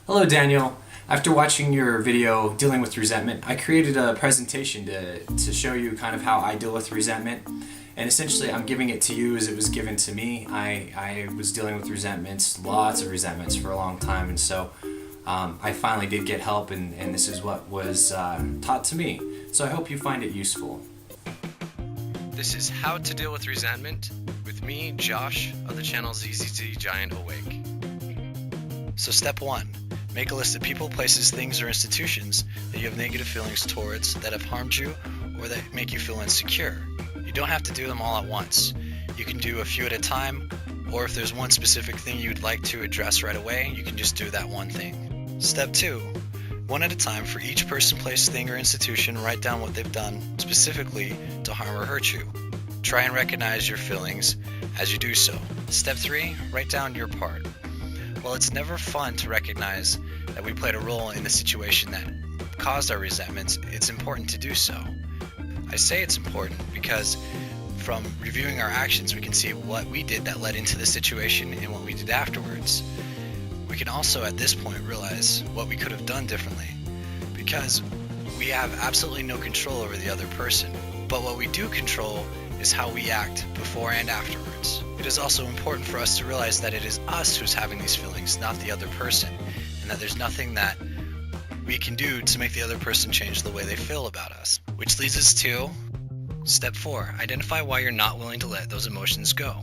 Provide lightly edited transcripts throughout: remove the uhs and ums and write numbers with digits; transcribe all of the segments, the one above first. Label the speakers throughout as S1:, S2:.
S1: Hello Daniel. After watching your video dealing with resentment, I created a presentation to show you kind of how I deal with resentment. And essentially I'm giving it to you as it was given to me. I was dealing with resentments, lots of resentments for a long time, and so I finally did get help, and this is what was taught to me. So I hope you find it useful.
S2: This is How to Deal with Resentment with me, Josh, of the channel ZZZ Giant Awake. So step 1. Make a list of people, places, things, or institutions that you have negative feelings towards, that have harmed you, or that make you feel insecure. You don't have to do them all at once. You can do a few at a time, or if there's one specific thing you'd like to address right away, you can just do that one thing. Step 2. One at a time, for each person, place, thing, or institution, write down what they've done specifically to harm or hurt you. Try and recognize your feelings as you do so. Step 3. Write down your part. While it's never fun to recognize that we played a role in the situation that caused our resentments, it's important to do so. I say it's important because from reviewing our actions, we can see what we did that led into the situation and what we did afterwards. We can also at this point realize what we could have done differently, because we have absolutely no control over the other person. But what we do control is how we act before and afterwards. It is also important for us to realize that it is us who's having these feelings, not the other person, and that there's nothing that we can do to make the other person change the way they feel about us. Which leads us to step 4. Identify why you're not willing to let those emotions go.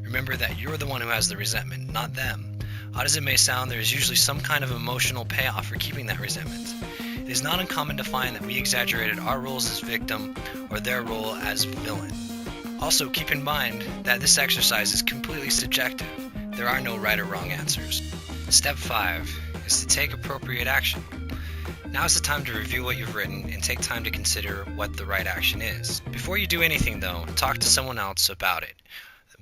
S2: Remember that you're the one who has the resentment, not them. Odd as it may sound, there is usually some kind of emotional payoff for keeping that resentment. It is not uncommon to find that we exaggerated our roles as victim or their role as villain. Also, keep in mind that this exercise is completely subjective. There are no right or wrong answers. Step 5 is to take appropriate action. Now is the time to review what you've written and take time to consider what the right action is. Before you do anything though, talk to someone else about it,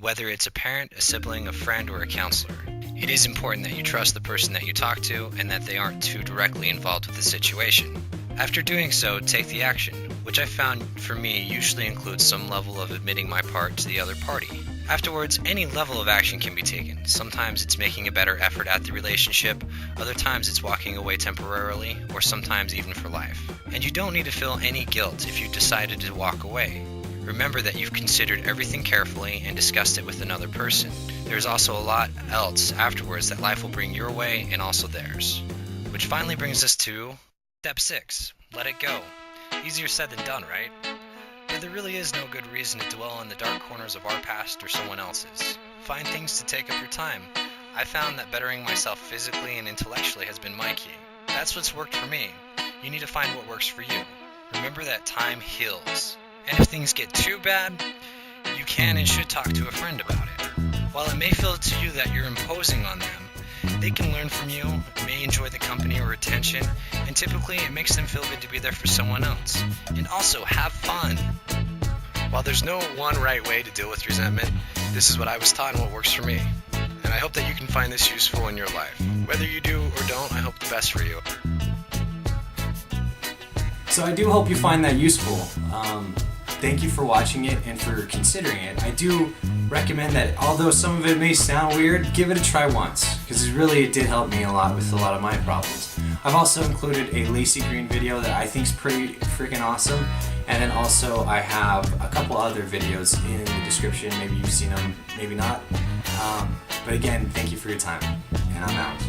S2: whether it's a parent, a sibling, a friend, or a counselor. It is important that you trust the person that you talk to and that they aren't too directly involved with the situation. After doing so, take the action, which I found for me usually includes some level of admitting my part to the other party. Afterwards, any level of action can be taken. Sometimes it's making a better effort at the relationship, other times it's walking away temporarily, or sometimes even for life. And you don't need to feel any guilt if you decided to walk away. Remember that you've considered everything carefully and discussed it with another person. There's also a lot else afterwards that life will bring your way and also theirs. Which finally brings us to step 6. Let it go. Easier said than done, right? But there really is no good reason to dwell in the dark corners of our past or someone else's. Find things to take up your time. I found that bettering myself physically and intellectually has been my key. That's what's worked for me. You need to find what works for you. Remember that time heals. And if things get too bad, you can and should talk to a friend about it. While it may feel to you that you're imposing on them, they can learn from you, may enjoy the company or attention, and typically it makes them feel good to be there for someone else. And also, have fun. While there's no one right way to deal with resentment, this is what I was taught and what works for me. And I hope that you can find this useful in your life. Whether you do or don't, I hope the best for you.
S1: So I do hope you find that useful. Thank you for watching it and for considering it. I do recommend that, although some of it may sound weird, give it a try once, because it did help me a lot with a lot of my problems. I've also included a Laci Green video that I think is pretty freaking awesome, and then also I have a couple other videos in the description. Maybe you've seen them, maybe not. But again, thank you for your time, and I'm out.